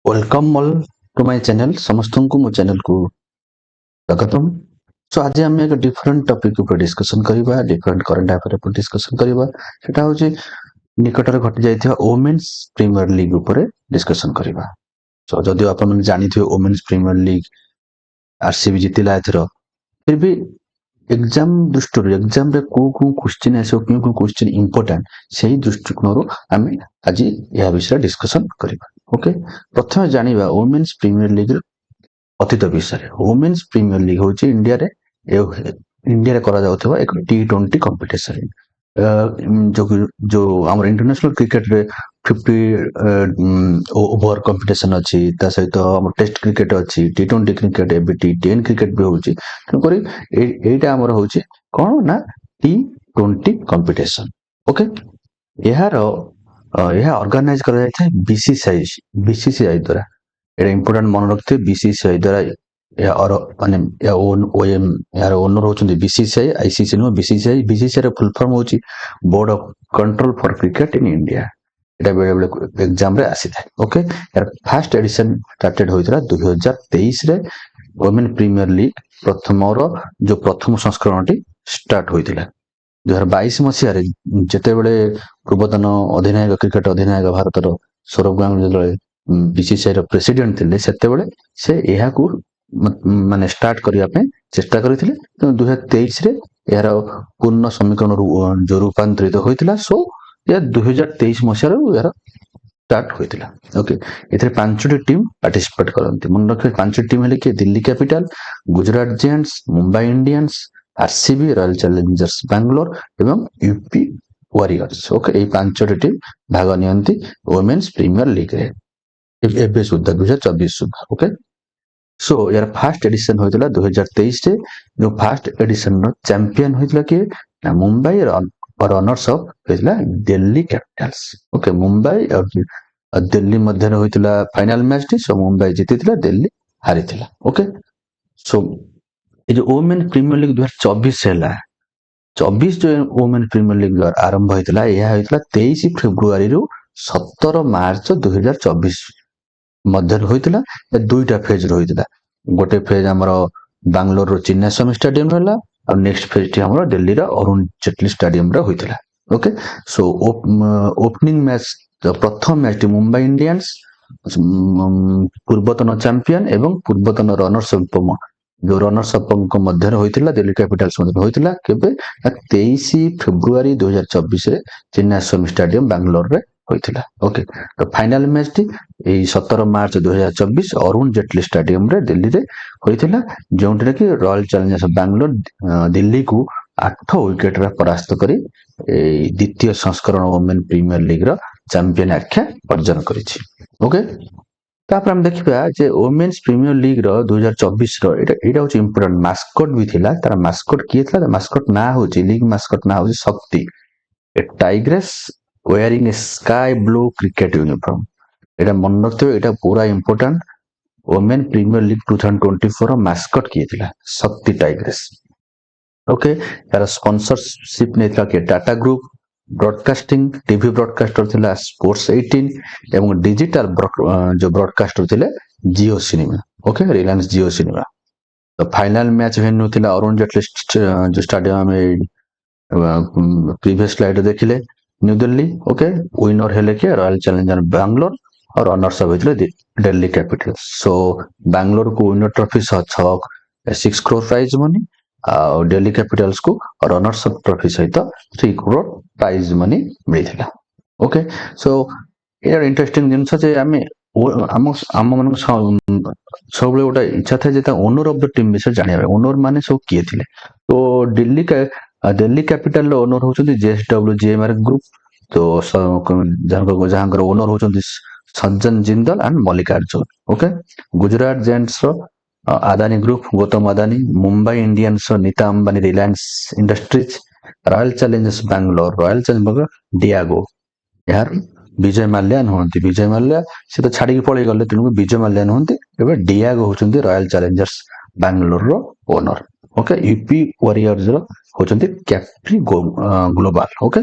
Welcome all to my channel समस्त को मो चैनल को स्वागतम। सो आज हम एक डिफरेंट टॉपिक ऊपर डिस्कशन करिबा, डिफरेंट करंट अफेयर ऊपर डिस्कशन करिबा। सेटा होची निकटरे घटी जाइथिबा वुमेन्स प्रीमियर लीग ऊपर डिस्कशन करिबा। सो जदि आपण मन जानिथिबे वुमेन्स प्रीमियर लीग आरसीबी जितिला एथरो, फिर भी एग्जाम दृष्टि एग्जाम रे को क्वेश्चन आसो को क्वेश्चन इंपोर्टेंट सेही दृष्टिकोणरो आमे आज या विषय डिस्कशन करिबा। ओके, प्रथम जानिबा वुमेन्स प्रीमियर लीग अतीत विषय। वुमेन्स प्रीमियर लीग हूँ इंडिया रे इंडिया करा जाउथबा एक T20 कंपटीशन जो जो हमर इंटरनेशनल क्रिकेट रे 50 ओवर कंपटीशन अछि, ता सहित हमर टेस्ट क्रिकेट अछि, T20 cricket AB T10 cricket भी होउची। तकरी एटा हमर होउची कोन ना T20 कंपटीशन। ओके, एहार यह ऑर्गेनाइज करा जाय छै बीसीसीआई द्वारा। एटा इंपोर्टेंट मन रखते बीसीसीआई द्वारा या और माने या ओएम यार ओनर होचंदी बीसीसीआई आईसीसी नो बीसीसीआई रे फुल फॉर्म होची board of control for cricket in India. एटा बेले बेले एग्जाम रे आसी थाए। ओके, यार फर्स्ट एडिशन स्टार्टेड होइतरा 2023 रे वुमेन प्रीमियर लीग प्रथम संस्करणटी स्टार्ट होइतिला। 2022 मसीह जेते बेले पूर्वतन अधिनायक क्रिकेट अधिनायक भारतर सौरभ गांगुली बीसीसीआई रो प्रेसिडेंट थिले, सेते बेले से एहा को माने स्टार्ट करिया पे चेष्टा करिथिले। 2023 रे यार पूर्ण समीकरण जो रूपांतरित होइतिला। सो या 2023 मसीह रो यार स्टार्ट होइतिला। ओके, एथरे पांचटी टीम पार्टिसिपेट करंती। मन रखे पांचटी टीम हेले कि Delhi capital, Gujarat giants, Mumbai Indians, RCB, royal challengers Bangalore एवं यूपी वॉरियर्स। ओके, ए पांचटी टीम भाग नियंती वुमेन्स प्रीमियर लीग रे एबे सुद्धा 2024 सुद्धा। ओके, सो यार फर्स्ट एडिशन होइतिला 2023 रे। जो फर्स्ट एडिशन रो चैंपियन होइतिला कि ना मुंबई और रनर्स अप होइतिला दिल्ली कैपिटल्स। ओके, मुंबई और दिल्ली मध्य होइतिला फाइनल मैच टी। सो मुंबई जीतितिला, दिल्ली हारितिला। ओके, सो ए जो वुमेन प्रीमियर लीग 2024 हैला 24 जो वुमेन प्रीमियर लीग आरंभ होइतिला, यह होइतिला 23 फेब्रुआरी रु 17 मार्च 2024 मध्य होइतिला। दुईटा फेज होइतिला। गोटे फेज हमर बैंगलोर रो चिन्नास्वामी स्टेडियम रहला और नेक्स्ट फेज टी हमर दिल्ली रो अरुण जेटली स्टेडियम रे होइतिला। ओके, सो ओपनिंग मैच प्रथम मैच टी मुंबई इंडियंस पूर्वतन चैंपियन एवं पूर्वतन रनर्स अप जो रनर्स अप को मध्य होइतिला दिल्ली कैपिटल्स मध्य होइतिला केबे 23 फेब्रुआरी 2024 रे चिन्नास्वामी स्टेडियम बैंगलोर रे होइतिला। ओके, तो फाइनल मैच टी 17 मार्च 2024 अरुण जेटली स्टेडियम रे दिल्ली रे होइतिला, जोंटरे कि रॉयल चैलेंजर्स बैंगलोर दिल्ली को 8 विकेट रे परास्त करी द्वितीय संस्करण वुमेन प्रीमियर लीग रो चैंपियन आख्या अर्जन करिछि। ओके, तापर हम देखिबा जे वुमेन्स प्रीमियर लीग रो 2024 रो एटा होची इंपोर्टेंट मास्कट भी थिला। तार मास्कट किए थिला? मास्कट ना होची लीग मास्कट ना होची Shakti, a tigress wearing a sky blue cricket uniform. एटा मन रखते, एटा पूरा इंपोर्टेंट। वुमेन प्रीमियर लीग 2024 रो मास्कट किए थिला शक्ति टाइग्रेस। ओके, यार स्पॉन्सरशिप ने थिला के Tata group, broadcasting TV broadcaster थिला स्पोर्ट्स 18 एवं डिजिटल जो ब्रॉडकास्टर थिले Jio Cinema. Okay, Reliance Jio Cinema. तो फाइनल मैच वेन्यू थिला अरुण जेटली जो स्टेडियम में प्रीवियस स्लाइड देखिले न्यू दिल्ली। ओके, विनर हेले के रॉयल चैलेंजर बैंगलोर और रनर्स अप होइतिले दिल्ली कैपिटल्स। सो बैंगलोर को winner trophy 6 crore prize money और दिल्ली कैपिटल्स को रनर्स अप ट्रॉफी सहित 3 करोड़ प्राइज मनी मिलिथिला। ओके, सो यार इंटरेस्टिंग जिनस जे आमे आम मन सब गोटे इच्छा था जे ओनर ऑफ द टीम विषय जानिबा। ओनर माने सब किए थिले? तो दिल्ली कैपिटल ओनर होचंदी जेएसडब्ल्यू जेएमआर ग्रुप। तो जहां ओनर होचंदी Sajjan Jindal and Mallikarjun. Okay, Gujarat giants रो Adani group Gautam Adani, Mumbai Indians Nita Ambani Reliance industries, royal challengers Bangalore Diageo. यार विजय माल्या नुहंती, विजय माल्या से तो छाड़ी पळै गले, तेणु विजय माल्या नुहंती। एबे डियागो होचंदी रॉयल चैलेंजर्स बैंगलोर रो ओनर। ओके, यूपी वॉरियर्स रो होचंदी कैप्री ग्लोबल। ओके,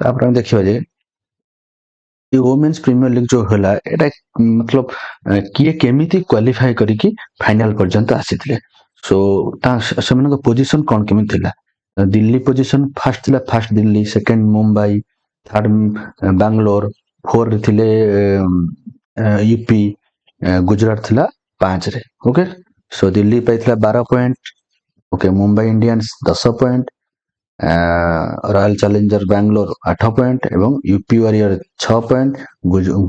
तापर हम देखिबा जे ये वोमेन्स प्रीमियर लीग जो होला एटा मतलब किए केमिति क्वालिफाई करिकी फाइनल पर्यंत आसीथिले सो ता सेମାନଙ୍କ पोजीशन कोन केमि थिला दिल्ली पोजीशन फर्स्ट थिला first Delhi second Mumbai third Bangalore four थिले यूपी गुजरात थिला 5 रे ओके सो दिल्ली पाइथिला 12 point okay Mumbai Indians 10 point royal challenger Bangalore 8 point एवं UP warrior 6 point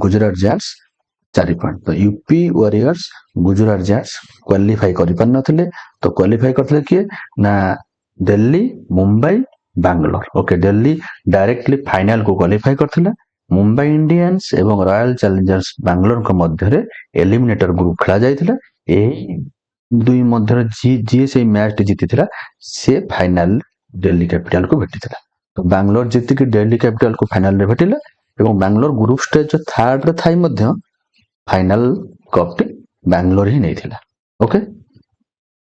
Gujarat giants 4 point तो UP warriors Gujarat giants qualify करि पार नथिले तो क्वालिफाई करथिले किए ना Delhi Mumbai Bangalore okay Delhi directly final को क्वालिफाई करथिले मुंबई इंडियंस एवं रॉयल चैलेंजर्स बैंगलोर को मध्य रे एलिमिनेटर ग्रुप खेला जायथिला एही दुई मध्य जी से मैच जीतिथिला से फाइनल दिल्ली कैपिटल को भेटिथिला तो बैंगलोर जीतिकी दिल्ली कैपिटल को फाइनल रे भेटिला एवं बैंगलोर ग्रुप स्टेज थर्ड रे थाई मध्य फाइनल कप टी बैंगलोर ही नहीं थिला ओके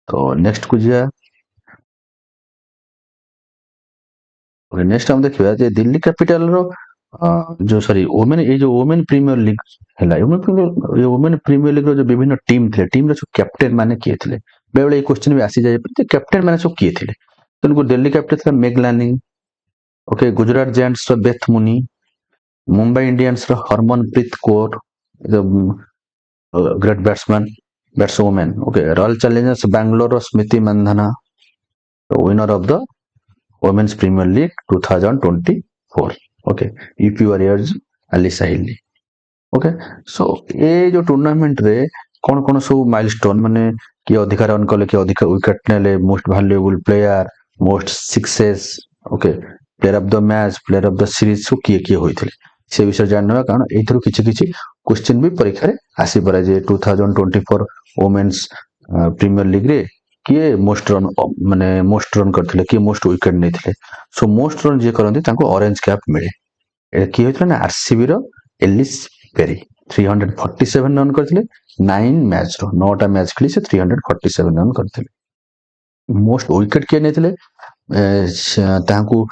तो नेक्स्ट को जिया ओके नेक्स्ट हम देखिबा जे दिल्ली कैपिटल रो जो सॉरी वुमेन ये जो वुमेन प्रीमियर लीग हैला वुमेन प्रीमियर लीग रो जो विभिन्न टीम थे टीम रो जो कैप्टन माने किए थिले बेले ये क्वेश्चन भी आसी जाय पर कैप्टन माने सब किए थिले तो दिल्ली कैपिटल था मेगलानी ओके गुजरात जायंट्स रो बेथ मुनी मुंबई इंडियंस रो Harmanpreet Kaur great batswoman okay royal challengers Bangalore रो Smriti Mandhana winner of the women's premier league 2024 okay UP warriors Alyssa Healy okay so ये जो टूर्नामेंट रे कौन कौन सब माइलस्टोन माने कि अधिक रन कले कि अधिक विकेट नेले most valuable player most success okay player of the match player of the series सब किए किए होइथिले से विषय जानना कारण एथरो किछि किछि क्वेश्चन भी परीक्षा रे आसी परे जे 2024 वुमेन्स प्रीमियर लीग रे किए मोस्ट रन माने मोस्ट रन करथिले कि मोस्ट विकेट नेथिले सो मोस्ट रन जे करंती तांको ऑरेंज कैप मिले कि होइथला ना आरसीबी रो एलिस पेरी 347 रन करथिले 9 मैच रो 9टा मैच खेली से 347 रन करथिले मोस्ट विकेट किए नेथिले तांको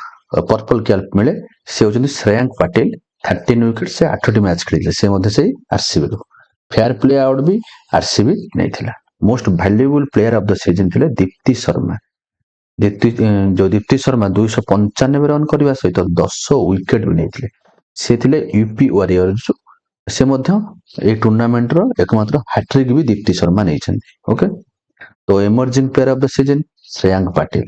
पर्पल कैप मिले से होचंदी श्रेयांक पाटिल 13 विकेट से 8टी मैच खेलिले से मध्ये से आरसीबी रो फेयर प्ले अवार्ड भी आरसीबी नेथिला most valuable player of the season थिले दीप्ति शर्मा दीप्ति शर्मा 295 रन करबा सहित 10 विकेट भी नेथिले से थिले यूपी वॉरियर्स से मध्य ए टूर्नामेंट रो एकमात्र हैट्रिक भी दीप्ति शर्मा नै छथि ओके तो emerging player of the season Shreyanka Patil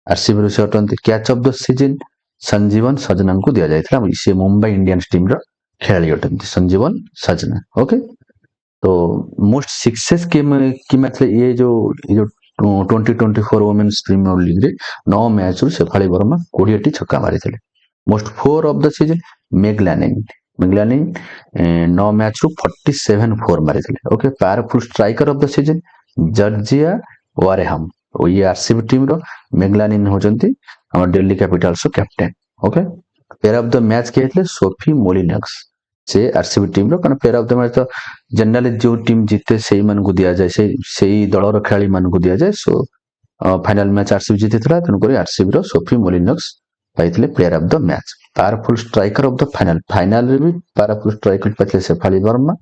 RCB रो से अटंती catch of the season Sajeevan Sajana को दिया जायथिला से मुंबई इंडियंस टीम रो खेलाड़ी अटंती संजीवन सजना ओके तो मोस्ट सक्सेस की मैच ये जो 2024 वुमेन्स प्रीमियर लीग रे 9 मैच रो शेफाली वर्मा 20 टी छक्का मारिथिले most 4 of the season Meg Lanning 9 match रो 47 4 मारिथिले okay powerful striker of the season Georgia Wareham ये आरसीबी टीम रो मेगलानी होचंती हमर दिल्ली कैपिटल्स रो captain okay player of the match के हेतले सोफी मोलिनक्स से आरसीबी टीम रो कारण प्लेयर ऑफ द मैच तो जनरली जो टीम जीते सेही मन को दिया जाय सेही दलर खेलाड़ी मन को दिया जाय सो फाइनल मैच आरसीबी जीतिथला तन करी आरसीबी रो सोफी मोलिनक्स पाइथिले player of the match powerful striker of the final रे भी पावरफुल स्ट्राइकर पाइथिले शेफाली वर्मा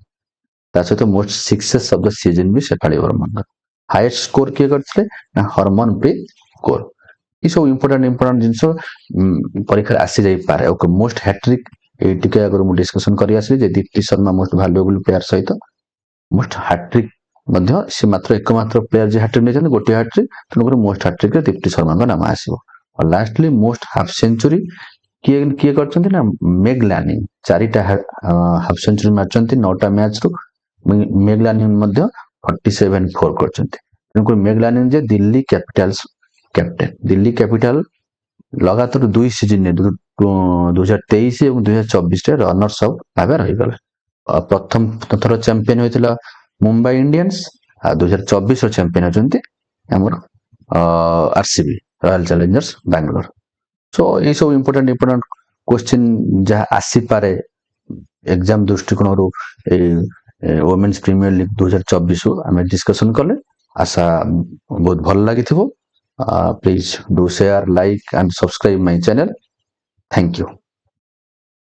ता सहित most sixes of the season भी शेफाली वर्मा हाईएस्ट स्कोर किए करथिले ना हरमनप्रीत कौर ई सब इंपोर्टेंट जिंस परीक्षा आसी जाई पारे ओके मोस्ट हैट्रिक ए टिके अगर मु डिस्कशन करि आसी जे Deepti Sharma most valuable player सहित मोस्ट हैट्रिक मध्य से मात्र एकमात्र प्लेयर जे हैट्रिक नै गोटे हैट्रिक तनकर मोस्ट हैट्रिक रे दीप्ति शर्मा का नाम आसीबो और लास्टली मोस्ट हाफ सेंचुरी किए करचंती ना मेगलानी 4टा हाफ सेंचुरी मारचंती 9टा मैच रो मेगलानी मध्य 47 4 करचंती तनकर मेगलानी जे Delhi capitals captain Delhi capital लगातार 2 सीजन ने 2023 और 2024 रे रनर्स अप भाबे रहि गले प्रथम थर चैंपियन होइतिला मुंबई इंडियंस आ 2024 रो चैंपियन होचंती हमर आरसीबी रॉयल चैलेंजर्स बैंगलोर सो ये सब इंपोर्टेंट क्वेश्चन जहा आसी पारे एग्जाम दृष्टिकोण रो वुमेन्स प्रीमियर लीग 2024 हमें डिस्कशन करले आशा बहुत भल लागिथिबो please do share like and subscribe my channel thank you